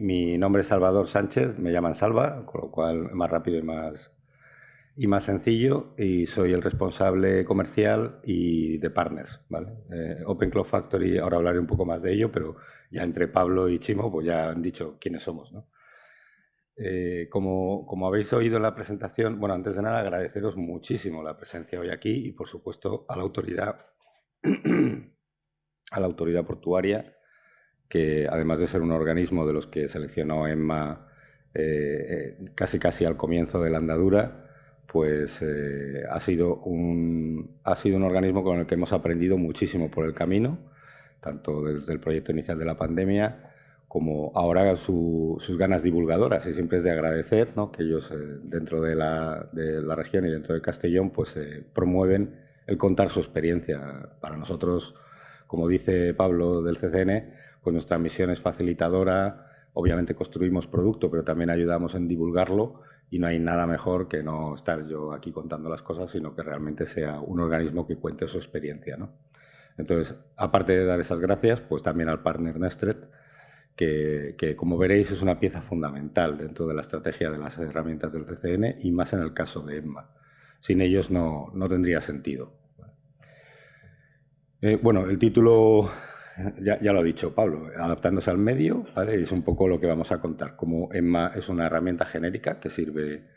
mi nombre es Salvador Sánchez, me llaman Salva, con lo cual es más rápido y más sencillo, y soy el responsable comercial y de partners, ¿vale? Open Cloud Factory, ahora hablaré un poco más de ello, pero ya entre Pablo y Chimo pues ya han dicho quiénes somos, ¿no? Como habéis oído en la presentación, bueno, antes de nada agradeceros muchísimo la presencia hoy aquí y por supuesto a la autoridad, a la autoridad portuaria, que además de ser un organismo de los que seleccionó EMMA casi al comienzo de la andadura, pues ha sido un organismo con el que hemos aprendido muchísimo por el camino, tanto desde el proyecto inicial de la pandemia como ahora sus ganas divulgadoras, y siempre es de agradecer, ¿no?, que ellos dentro de la región y dentro de Castellón pues promueven el contar su experiencia. Para nosotros, como dice Pablo del CCN, pues nuestra misión es facilitadora. Obviamente construimos producto, pero también ayudamos en divulgarlo, y no hay nada mejor que no estar yo aquí contando las cosas, sino que realmente sea un organismo que cuente su experiencia, ¿no? Entonces, aparte de dar esas gracias, pues también al partner Nestred, que como veréis es una pieza fundamental dentro de la estrategia de las herramientas del CCN, y más en el caso de EMMA. Sin ellos no tendría sentido. Bueno, el título ya lo ha dicho Pablo, adaptándose al medio, ¿vale? Es un poco lo que vamos a contar. Como EMMA es una herramienta genérica que sirve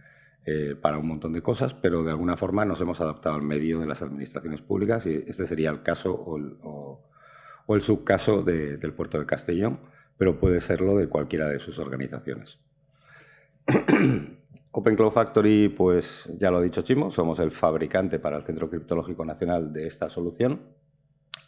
para un montón de cosas, pero de alguna forma nos hemos adaptado al medio de las administraciones públicas, y este sería el caso o el subcaso del puerto de Castellón, pero puede serlo de cualquiera de sus organizaciones. Open Cloud Factory, pues ya lo ha dicho Chimo, somos el fabricante para el Centro Criptológico Nacional de esta solución.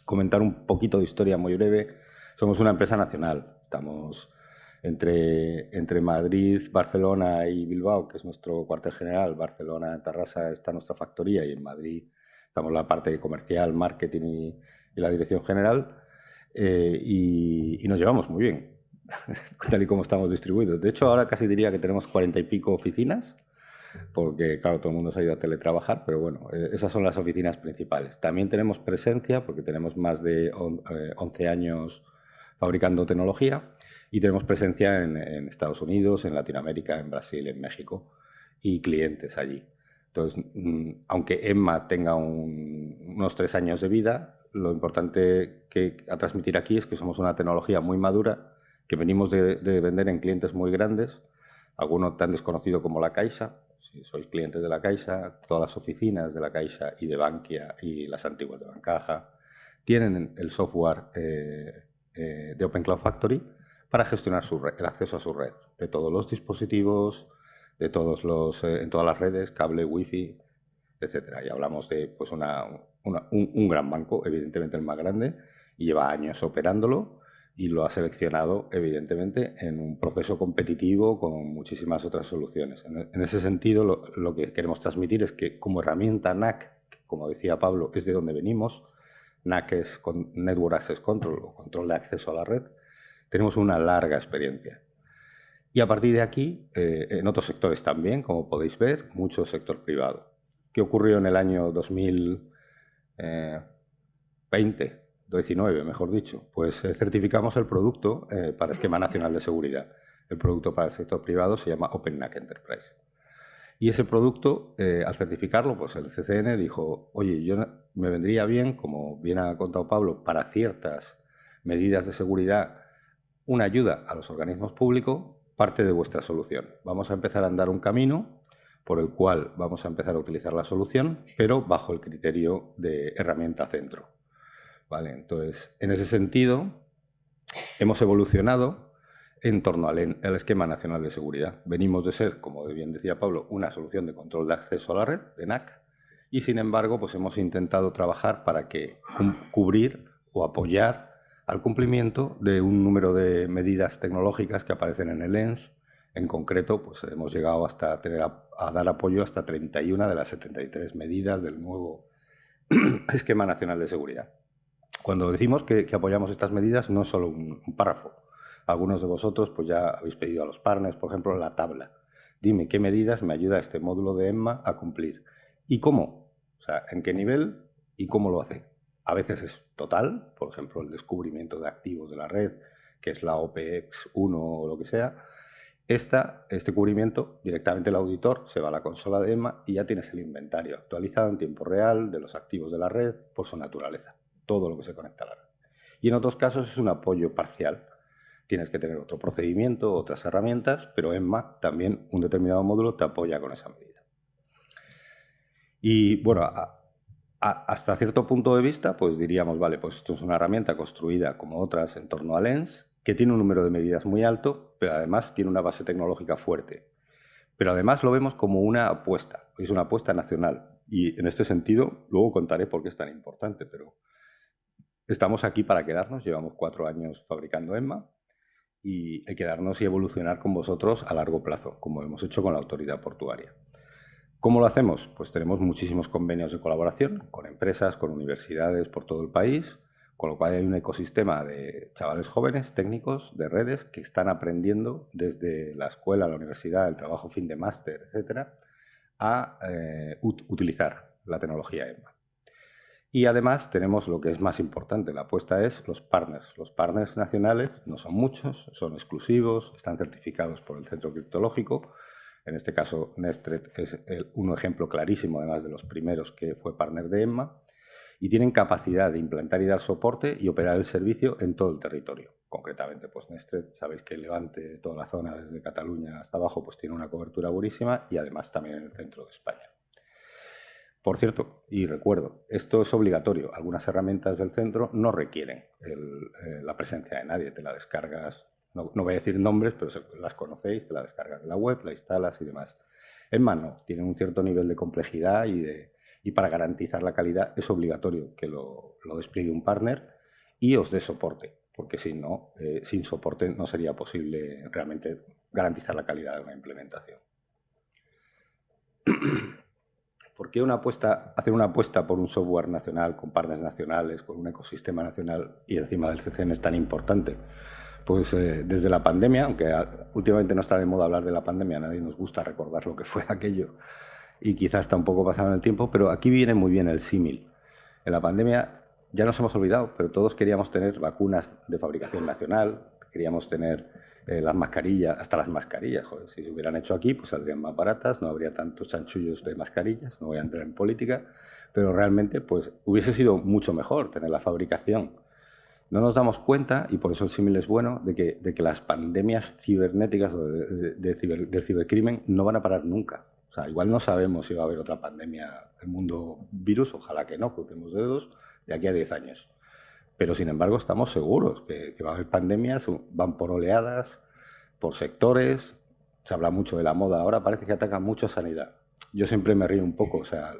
Comentar un poquito de historia muy breve. Somos una empresa nacional. Estamos entre Madrid, Barcelona y Bilbao, que es nuestro cuartel general. Barcelona, Tarrasa, está nuestra factoría, y en Madrid estamos la parte comercial, marketing y la dirección general. Y nos llevamos muy bien, tal y como estamos distribuidos. De hecho, ahora casi diría que tenemos 40 y pico oficinas, porque claro, todo el mundo se ha ido a teletrabajar, pero bueno, esas son las oficinas principales. También tenemos presencia, porque tenemos más de 11 años fabricando tecnología, y tenemos presencia en Estados Unidos, en Latinoamérica, en Brasil, en México, y clientes allí. Entonces, aunque EMMA tenga unos 3 años de vida, lo importante a transmitir aquí es que somos una tecnología muy madura, que venimos de vender en clientes muy grandes, algunos tan desconocidos como la Caixa. Si sois clientes de la Caixa, todas las oficinas de la Caixa y de Bankia y las antiguas de Bancaja tienen el software de Open Cloud Factory para gestionar el acceso a su red, de todos los dispositivos, en todas las redes, cable, wifi, etcétera. Y hablamos de pues, un gran banco, evidentemente el más grande, y lleva años operándolo, y lo ha seleccionado, evidentemente, en un proceso competitivo con muchísimas otras soluciones. En ese sentido, lo que queremos transmitir es que como herramienta NAC, que, como decía Pablo, es de donde venimos, NAC es Network Access Control, o control de acceso a la red, tenemos una larga experiencia. Y a partir de aquí, en otros sectores también, como podéis ver, mucho sector privado. ¿Qué ocurrió en el año 2020? 19, mejor dicho, pues certificamos el producto para Esquema Nacional de Seguridad. El producto para el sector privado se llama OpenNAC Enterprise. Y ese producto, al certificarlo, pues el CCN dijo, oye, me vendría bien, como bien ha contado Pablo, para ciertas medidas de seguridad, una ayuda a los organismos públicos, parte de vuestra solución. Vamos a empezar a andar un camino por el cual vamos a empezar a utilizar la solución, pero bajo el criterio de herramienta centro. ¿Vale? Entonces, en ese sentido, hemos evolucionado en torno al Esquema Nacional de Seguridad. Venimos de ser, como bien decía Pablo, una solución de control de acceso a la red, de NAC, y sin embargo, pues hemos intentado trabajar para cubrir o apoyar al cumplimiento de un número de medidas tecnológicas que aparecen en el ENS. En concreto, pues hemos llegado hasta a dar apoyo hasta 31 de las 73 medidas del nuevo Esquema Nacional de Seguridad. Cuando decimos que apoyamos estas medidas, no es solo un párrafo. Algunos de vosotros pues ya habéis pedido a los partners, por ejemplo, la tabla. Dime qué medidas me ayuda este módulo de EMMA a cumplir. ¿Y cómo? O sea, ¿en qué nivel y cómo lo hace? A veces es total, por ejemplo, el descubrimiento de activos de la red que es la OPEX 1 o lo que sea, este cubrimiento, directamente el auditor se va a la consola de EMMA y ya tienes el inventario actualizado en tiempo real de los activos de la red por su naturaleza, todo lo que se conecta a la red. Y en otros casos es un apoyo parcial. Tienes que tener otro procedimiento, otras herramientas, pero EMMA también un determinado módulo te apoya con esa medida. Y bueno, hasta cierto punto de vista, pues diríamos, vale, pues esto es una herramienta construida como otras en torno a Lens, que tiene un número de medidas muy alto, pero además tiene una base tecnológica fuerte. Pero además lo vemos como una apuesta, es una apuesta nacional. Y en este sentido, luego contaré por qué es tan importante, pero estamos aquí para quedarnos, llevamos 4 años fabricando EMMA y hay que quedarnos y evolucionar con vosotros a largo plazo, como hemos hecho con la autoridad portuaria. ¿Cómo lo hacemos? Pues tenemos muchísimos convenios de colaboración con empresas, con universidades por todo el país, con lo cual hay un ecosistema de chavales jóvenes, técnicos, de redes, que están aprendiendo desde la escuela, la universidad, el trabajo fin de máster, etcétera, a utilizar la tecnología EMMA. Y además tenemos lo que es más importante, la apuesta es los partners. Los partners nacionales no son muchos, son exclusivos, están certificados por el Centro Criptológico. En este caso, Nestret es un ejemplo clarísimo, además de los primeros que fue partner de EMMA, y tienen capacidad de implantar y dar soporte y operar el servicio en todo el territorio. Concretamente, pues Nestret, sabéis que el Levante, toda la zona desde Cataluña hasta abajo, pues tiene una cobertura buenísima y además también en el centro de España. Por cierto, y recuerdo, esto es obligatorio. Algunas herramientas del centro no requieren la presencia de nadie. Te la descargas, no voy a decir nombres, pero las conocéis, te la descargas de la web, la instalas y demás. EMMA no, tiene un cierto nivel de complejidad y para garantizar la calidad es obligatorio que lo despliegue un partner y os dé soporte, porque si no, sin soporte no sería posible realmente garantizar la calidad de una implementación. ¿Por qué hacer una apuesta por un software nacional, con partners nacionales, con un ecosistema nacional y encima del CCN es tan importante? Pues desde la pandemia, aunque últimamente no está de moda hablar de la pandemia, a nadie nos gusta recordar lo que fue aquello y quizás está un poco pasado en el tiempo, pero aquí viene muy bien el símil. En la pandemia ya nos hemos olvidado, pero todos queríamos tener vacunas de fabricación nacional, queríamos tener las mascarillas, hasta las mascarillas, joder, si se hubieran hecho aquí, pues saldrían más baratas, no habría tantos chanchullos de mascarillas, no voy a entrar en política, pero realmente pues hubiese sido mucho mejor tener la fabricación. No nos damos cuenta, y por eso el símil es bueno, de que las pandemias cibernéticas o del cibercrimen no van a parar nunca. O sea, igual no sabemos si va a haber otra pandemia del mundo virus, ojalá que no, crucemos dedos, de aquí a 10 años. Pero, sin embargo, estamos seguros que va a haber pandemias, van por oleadas, por sectores. Se habla mucho de la moda ahora, parece que ataca mucho sanidad. Yo siempre me río un poco, o sea,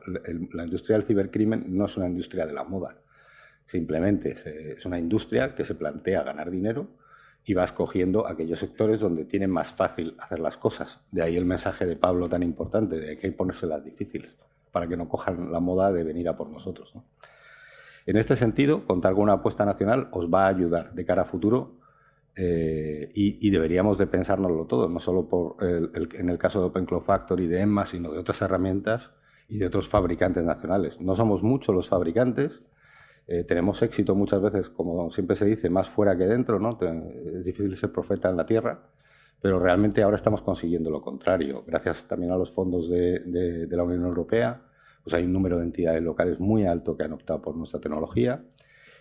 la industria del cibercrimen no es una industria de la moda. Simplemente es una industria que se plantea ganar dinero y va escogiendo aquellos sectores donde tiene más fácil hacer las cosas. De ahí el mensaje de Pablo tan importante, de que hay que ponérselas difíciles para que no cojan la moda de venir a por nosotros, ¿no? En este sentido, contar con una apuesta nacional os va a ayudar de cara a futuro y deberíamos de pensárnoslo todo, no solo en el caso de Open Cloud Factory, de EMMA, sino de otras herramientas y de otros fabricantes nacionales. No somos muchos los fabricantes, tenemos éxito muchas veces, como siempre se dice, más fuera que dentro, ¿no? Es difícil ser profeta en la tierra, pero realmente ahora estamos consiguiendo lo contrario. Gracias también a los fondos de la Unión Europea, pues hay un número de entidades locales muy alto que han optado por nuestra tecnología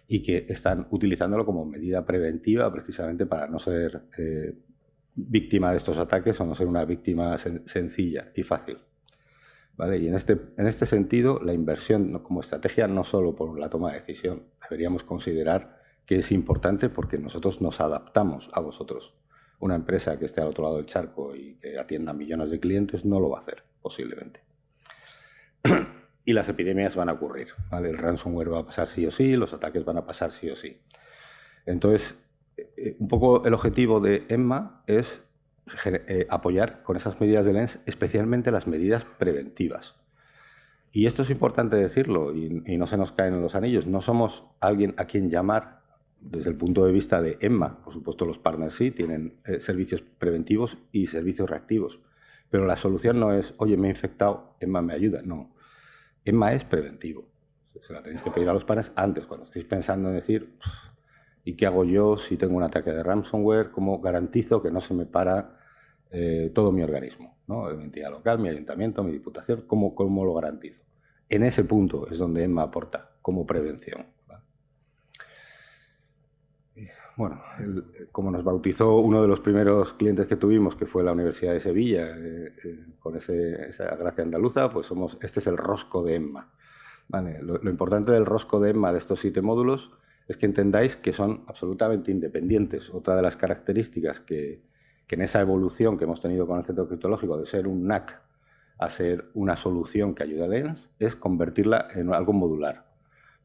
y que están utilizándolo como medida preventiva precisamente para no ser víctima de estos ataques o no ser una víctima sencilla y fácil. ¿Vale? Y en este sentido, la inversión como estrategia no solo por la toma de decisión, deberíamos considerar que es importante porque nosotros nos adaptamos a vosotros. Una empresa que esté al otro lado del charco y que atienda a millones de clientes no lo va a hacer, posiblemente. Y las epidemias van a ocurrir, ¿vale? El ransomware va a pasar sí o sí, los ataques van a pasar sí o sí. Entonces, un poco el objetivo de EMMA es apoyar con esas medidas de Lens, especialmente las medidas preventivas. Y esto es importante decirlo y no se nos caen en los anillos. No somos alguien a quien llamar desde el punto de vista de EMMA. Por supuesto, los partners sí tienen servicios preventivos y servicios reactivos. Pero la solución no es, oye, me he infectado, EMMA me ayuda. No. EMMA es preventivo. Se la tenéis que pedir a los partners antes, cuando estéis pensando en decir, ¿Y qué hago yo si tengo un ataque de ransomware? ¿Cómo garantizo que no se me para todo mi organismo, ¿no? Mi entidad local, mi ayuntamiento, mi diputación? ¿Cómo lo garantizo? En ese punto es donde EMMA aporta como prevención, ¿vale? Bueno, como nos bautizó uno de los primeros clientes que tuvimos, que fue la Universidad de Sevilla, con esa gracia andaluza, pues este es el rosco de EMMA. Vale, lo importante del rosco de EMMA de estos 7 módulos es que entendáis que son absolutamente independientes. Otra de las características que en esa evolución que hemos tenido con el centro criptológico de ser un NAC a ser una solución que ayuda a Lens es convertirla en algo modular.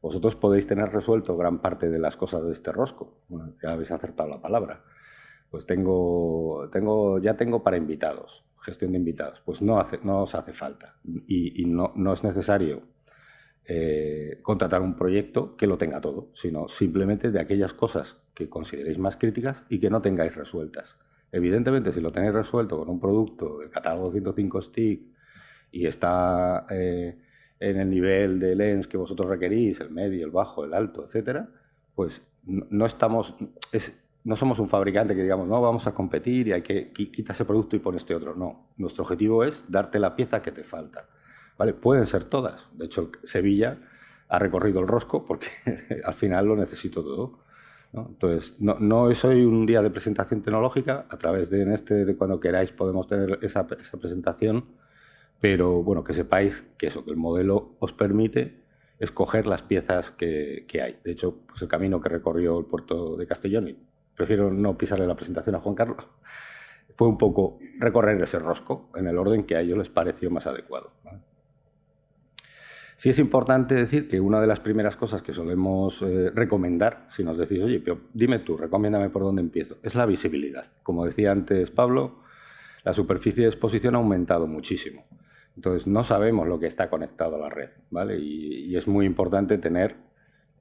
Vosotros podéis tener resuelto gran parte de las cosas de este rosco. Bueno, ya habéis acertado la palabra. Pues ya tengo para invitados, gestión de invitados. Pues no os hace falta y no es necesario contratar un proyecto que lo tenga todo, sino simplemente de aquellas cosas que consideréis más críticas y que no tengáis resueltas. Evidentemente, si lo tenéis resuelto con un producto del catálogo 105 Stick y está en el nivel de lens que vosotros requerís, el medio, el bajo, el alto, etcétera, pues no somos un fabricante que digamos, no, vamos a competir y hay que quita ese producto y pon este otro. No, nuestro objetivo es darte la pieza que te falta. ¿Vale? Pueden ser todas. De hecho, Sevilla ha recorrido el rosco porque al final lo necesito todo, ¿no? Entonces, no soy un día de presentación tecnológica. A través de cuando queráis podemos tener esa presentación, pero bueno, que sepáis que el modelo os permite escoger las piezas que hay. De hecho, pues el camino que recorrió el puerto de Castellón, y prefiero no pisarle la presentación a Juan Carlos, fue un poco recorrer ese rosco en el orden que a ellos les pareció más adecuado, ¿vale? Sí es importante decir que una de las primeras cosas que solemos recomendar, si nos decís, oye, pero dime tú, recomiéndame por dónde empiezo, es la visibilidad. Como decía antes Pablo, la superficie de exposición ha aumentado muchísimo. Entonces, no sabemos lo que está conectado a la red, ¿vale? Y es muy importante tener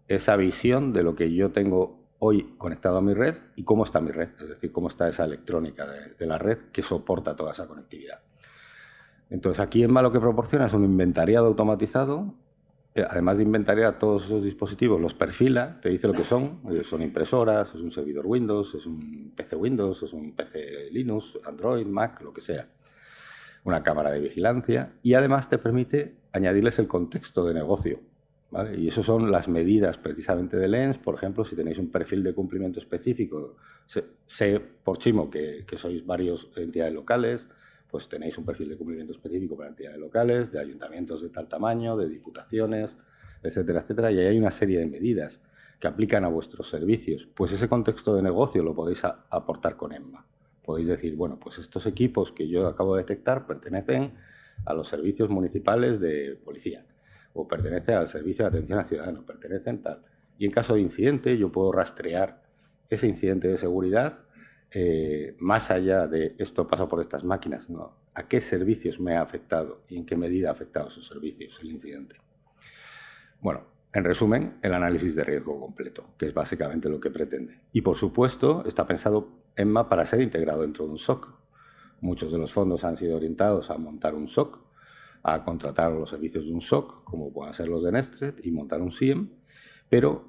esa visión de lo que yo tengo hoy conectado a mi red y cómo está mi red, es decir, cómo está esa electrónica de la red que soporta toda esa conectividad. Entonces, aquí EMMA lo que proporciona es un inventariado automatizado. Además de inventariar todos esos dispositivos, los perfila, te dice lo que son. Son impresoras, es un servidor Windows, es un PC Windows, es un PC Linux, Android, Mac, lo que sea. Una cámara de vigilancia y además te permite añadirles el contexto de negocio, ¿vale? Y eso son las medidas precisamente de Lens. Por ejemplo, si tenéis un perfil de cumplimiento específico, sé por Chimo que sois varias entidades locales, pues tenéis un perfil de cumplimiento específico para entidades locales, de ayuntamientos de tal tamaño, de diputaciones, etcétera, etcétera. Y ahí hay una serie de medidas que aplican a vuestros servicios. Pues ese contexto de negocio lo podéis aportar con EMMA. Podéis decir, bueno, pues estos equipos que yo acabo de detectar pertenecen a los servicios municipales de policía o pertenecen al servicio de atención al ciudadano, pertenecen tal. Y en caso de incidente yo puedo rastrear ese incidente de seguridad más allá de esto pasa por estas máquinas, ¿no? ¿A qué servicios me ha afectado y en qué medida ha afectado esos servicios el incidente? Bueno, en resumen, el análisis de riesgo completo, que es básicamente lo que pretende. Y por supuesto, está pensado EMMA para ser integrado dentro de un SOC. Muchos de los fondos han sido orientados a montar un SOC, a contratar los servicios de un SOC, como puedan ser los de Nestred, y montar un SIEM, pero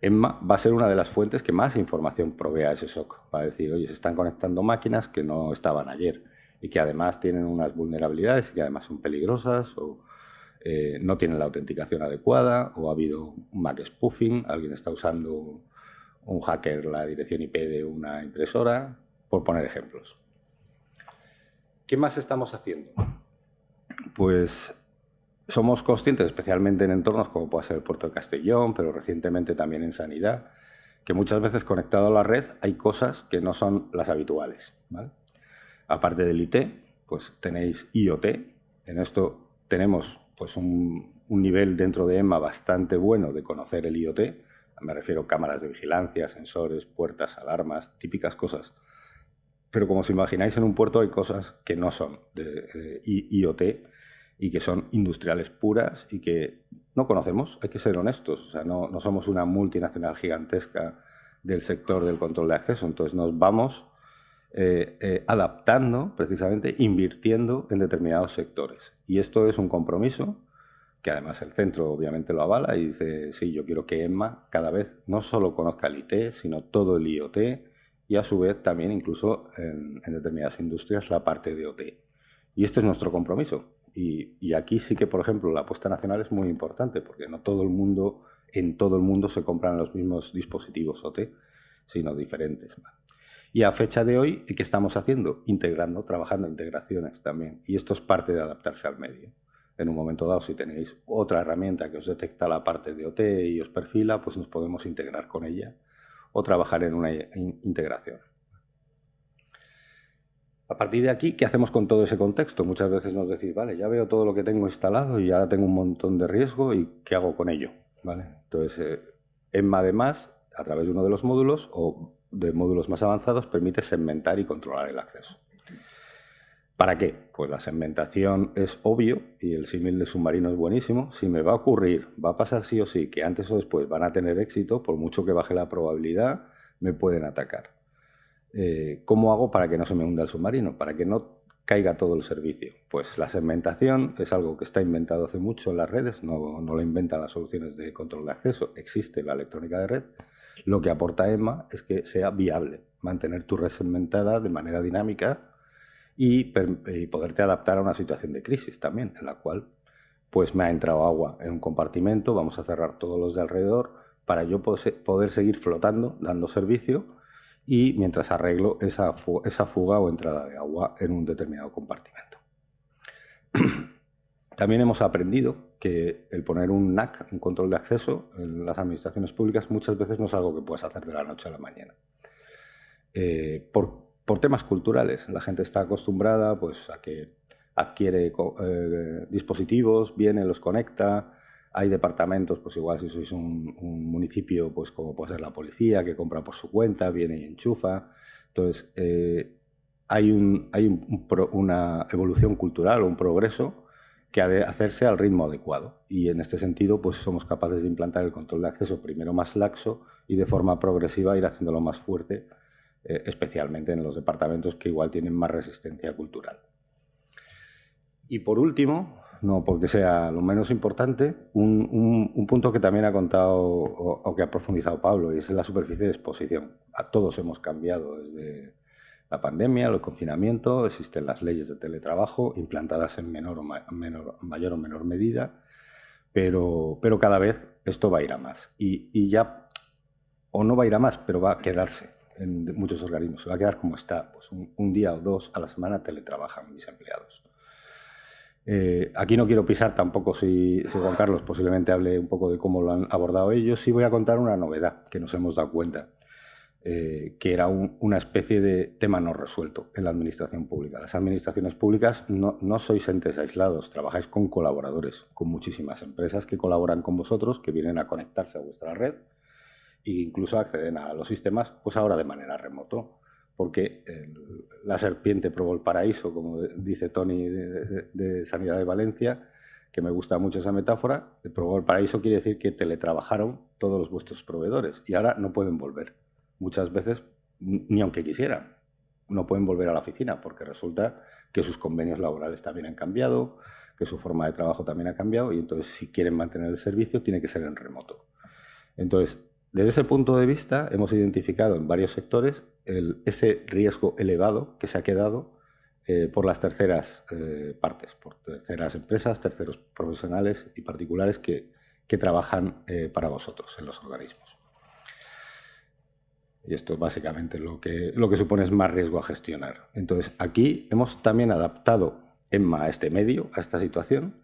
EMMA va a ser una de las fuentes que más información provee a ese SOC. Va a decir, oye, se están conectando máquinas que no estaban ayer y que además tienen unas vulnerabilidades y que además son peligrosas o no tienen la autenticación adecuada o ha habido un MAC spoofing, alguien está usando un hacker la dirección IP de una impresora, por poner ejemplos. ¿Qué más estamos haciendo? Pues somos conscientes, especialmente en entornos como puede ser el puerto de Castellón, pero recientemente también en sanidad, que muchas veces conectado a la red hay cosas que no son las habituales, ¿vale? Aparte del IT, pues tenéis IoT. En esto tenemos pues un nivel dentro de EMMA bastante bueno de conocer el IoT. Me refiero a cámaras de vigilancia, sensores, puertas, alarmas, típicas cosas. Pero como os imagináis, en un puerto hay cosas que no son de IoT y que son industriales puras y que no conocemos, hay que ser honestos. O sea, no somos una multinacional gigantesca del sector del control de acceso, entonces nos vamos adaptando, precisamente, invirtiendo en determinados sectores. Y esto es un compromiso que además el centro obviamente lo avala y dice, sí, yo quiero que EMMA cada vez no solo conozca el IT, sino todo el IoT y a su vez también incluso en determinadas industrias la parte de OT. Y este es nuestro compromiso. Y aquí sí que, por ejemplo, la apuesta nacional es muy importante porque no todo el mundo, en todo el mundo se compran los mismos dispositivos OT, sino diferentes. Y a fecha de hoy, ¿qué estamos haciendo? Integrando, trabajando integraciones también. Y esto es parte de adaptarse al medio. En un momento dado, si tenéis otra herramienta que os detecta la parte de OT y os perfila, pues nos podemos integrar con ella o trabajar en una integración. A partir de aquí, ¿qué hacemos con todo ese contexto? Muchas veces nos decís, vale, ya veo todo lo que tengo instalado y ahora tengo un montón de riesgo y ¿qué hago con ello? ¿Vale? Entonces, EMMA además, a través de uno de los módulos o de módulos más avanzados, permite segmentar y controlar el acceso. ¿Para qué? Pues la segmentación es obvio y el símil de submarino es buenísimo. Si me va a ocurrir, va a pasar sí o sí, que antes o después van a tener éxito, por mucho que baje la probabilidad, me pueden atacar. ¿Cómo hago para que no se me hunda el submarino? Para que no caiga todo el servicio. Pues la segmentación es algo que está inventado hace mucho en las redes, no lo inventan las soluciones de control de acceso, existe la electrónica de red. Lo que aporta EMMA es que sea viable, mantener tu red segmentada de manera dinámica y poderte adaptar a una situación de crisis también, en la cual pues me ha entrado agua en un compartimento, vamos a cerrar todos los de alrededor para yo poder seguir flotando, dando servicio, y mientras arreglo esa fuga o entrada de agua en un determinado compartimento. También hemos aprendido que el poner un NAC, un control de acceso, en las administraciones públicas muchas veces no es algo que puedas hacer de la noche a la mañana. Por temas culturales, la gente está acostumbrada pues, a que adquiere dispositivos, viene, los conecta. Hay departamentos, pues igual si sois un municipio, pues como puede ser la policía, que compra por su cuenta, viene y enchufa. Entonces, hay una evolución cultural o un progreso que ha de hacerse al ritmo adecuado. Y en este sentido, pues somos capaces de implantar el control de acceso primero más laxo y de forma progresiva ir haciéndolo más fuerte, especialmente en los departamentos que igual tienen más resistencia cultural. Y por último, no porque sea lo menos importante, un punto que también ha contado o que ha profundizado Pablo, y es la superficie de exposición. A todos hemos cambiado desde la pandemia, el confinamiento, existen las leyes de teletrabajo implantadas en mayor o menor medida, pero cada vez esto va a ir a más. Y ya, o no va a ir a más, pero va a quedarse en muchos organismos. Se va a quedar como está. Pues un día o dos a la semana teletrabajan mis empleados. Aquí no quiero pisar tampoco si Juan Carlos posiblemente hable un poco de cómo lo han abordado ellos. Sí voy a contar una novedad que nos hemos dado cuenta, que era una especie de tema no resuelto en la administración pública. Las administraciones públicas no sois entes aislados, trabajáis con colaboradores, con muchísimas empresas que colaboran con vosotros, que vienen a conectarse a vuestra red e incluso acceden a los sistemas, pues ahora de manera remoto. Porque la serpiente probó el paraíso, como dice Tony de Sanidad de Valencia, que me gusta mucho esa metáfora. Probó el paraíso quiere decir que teletrabajaron todos vuestros proveedores y ahora no pueden volver. Muchas veces, ni aunque quisieran, no pueden volver a la oficina porque resulta que sus convenios laborales también han cambiado, que su forma de trabajo también ha cambiado y entonces si quieren mantener el servicio tiene que ser en remoto. Entonces, desde ese punto de vista, hemos identificado en varios sectores ese riesgo elevado que se ha quedado por las terceras partes, por terceras empresas, terceros profesionales y particulares que trabajan para vosotros en los organismos. Y esto es básicamente lo que supone es más riesgo a gestionar. Entonces, aquí hemos también adaptado EMMA a este medio, a esta situación,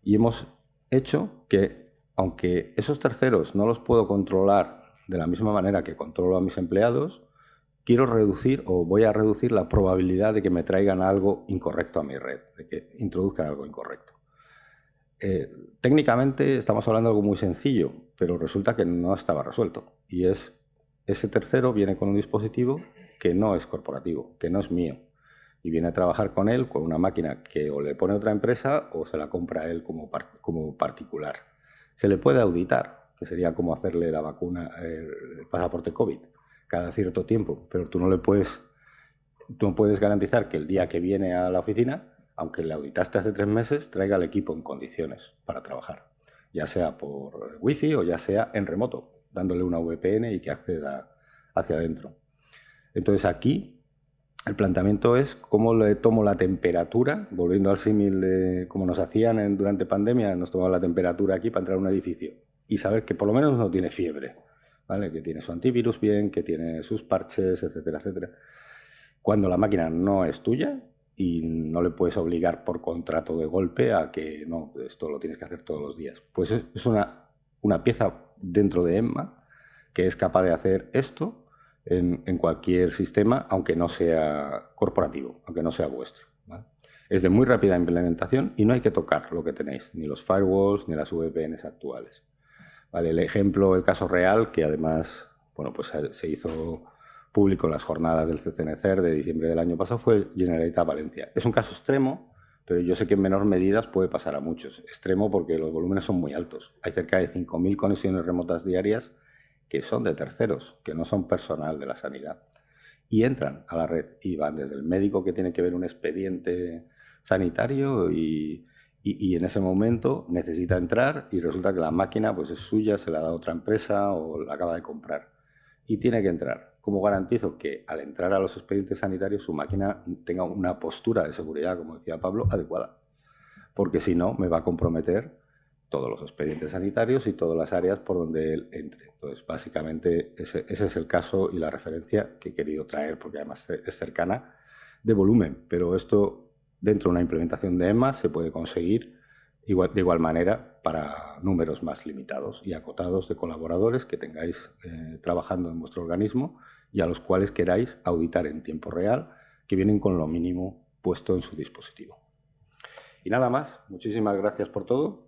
y hemos hecho que, aunque esos terceros no los puedo controlar de la misma manera que controlo a mis empleados, quiero reducir o voy a reducir la probabilidad de que me traigan algo incorrecto a mi red, de que introduzcan algo incorrecto. Técnicamente estamos hablando de algo muy sencillo, pero resulta que no estaba resuelto. Y es, ese tercero viene con un dispositivo que no es corporativo, que no es mío. Y viene a trabajar con él con una máquina que o le pone otra empresa o se la compra él como particular. Se le puede auditar, que sería como hacerle la vacuna, el pasaporte COVID, cada cierto tiempo, pero tú no puedes garantizar que el día que viene a la oficina aunque le auditaste hace 3 meses, traiga el equipo en condiciones para trabajar, ya sea por Wi-Fi o ya sea en remoto, dándole una VPN y que acceda hacia adentro. Entonces aquí el planteamiento es cómo le tomo la temperatura, volviendo al símil de como nos hacían durante pandemia, nos tomaban la temperatura aquí para entrar a un edificio y saber que por lo menos no tiene fiebre, ¿vale? Que tiene su antivirus bien, que tiene sus parches, etcétera, etcétera. Cuando la máquina no es tuya y no le puedes obligar por contrato de golpe a que no, esto lo tienes que hacer todos los días. Pues es una pieza dentro de Emma que es capaz de hacer esto en cualquier sistema, aunque no sea corporativo, aunque no sea vuestro, ¿vale? Es de muy rápida implementación y no hay que tocar lo que tenéis, ni los firewalls ni las VPNs actuales. ¿Vale? El ejemplo, el caso real, que además bueno, pues se hizo público en las jornadas del CCNCER de diciembre del año pasado, fue Generalitat Valencia. Es un caso extremo, pero yo sé que en menor medida puede pasar a muchos. Extremo porque los volúmenes son muy altos. Hay cerca de 5.000 conexiones remotas diarias que son de terceros, que no son personal de la sanidad. Y entran a la red y van desde el médico que tiene que ver un expediente sanitario y en ese momento necesita entrar y resulta que la máquina pues es suya, se la ha dado otra empresa o la acaba de comprar. Y tiene que entrar. ¿Cómo garantizo que al entrar a los expedientes sanitarios su máquina tenga una postura de seguridad, como decía Pablo, adecuada? Porque si no, me va a comprometer todos los expedientes sanitarios y todas las áreas por donde él entre. Entonces, básicamente, ese es el caso y la referencia que he querido traer, porque además es cercana de volumen. Pero esto, dentro de una implementación de EMMA, se puede conseguir de igual manera para números más limitados y acotados de colaboradores que tengáis trabajando en vuestro organismo y a los cuales queráis auditar en tiempo real, que vienen con lo mínimo puesto en su dispositivo. Y nada más, muchísimas gracias por todo.